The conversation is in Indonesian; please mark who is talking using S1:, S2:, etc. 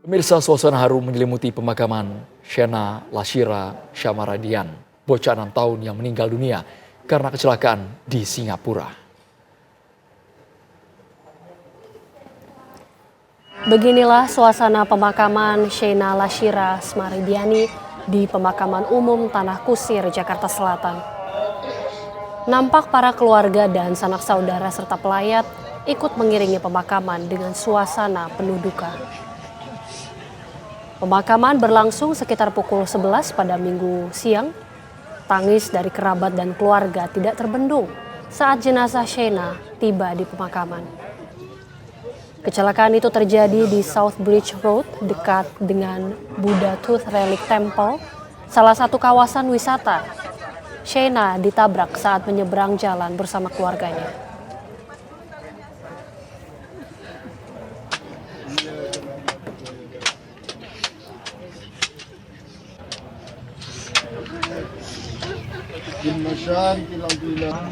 S1: Pemirsa, suasana haru menyelimuti pemakaman Shena Lashira Shamaradian, bocah 6 tahun yang meninggal dunia karena kecelakaan di Singapura.
S2: Beginilah suasana pemakaman Shena Lashira Shamaradiani di Pemakaman Umum Tanah Kusir, Jakarta Selatan. Nampak para keluarga dan sanak saudara serta pelayat ikut mengiringi pemakaman dengan suasana penuh duka. Pemakaman berlangsung sekitar pukul 11 pada Minggu siang. Tangis dari kerabat dan keluarga tidak terbendung saat jenazah Shena tiba di pemakaman. Kecelakaan itu terjadi di South Bridge Road dekat dengan Buddha Tooth Relic Temple, salah satu kawasan wisata. Shena ditabrak saat menyeberang jalan bersama keluarganya.
S3: Masyaan kilang-kilang.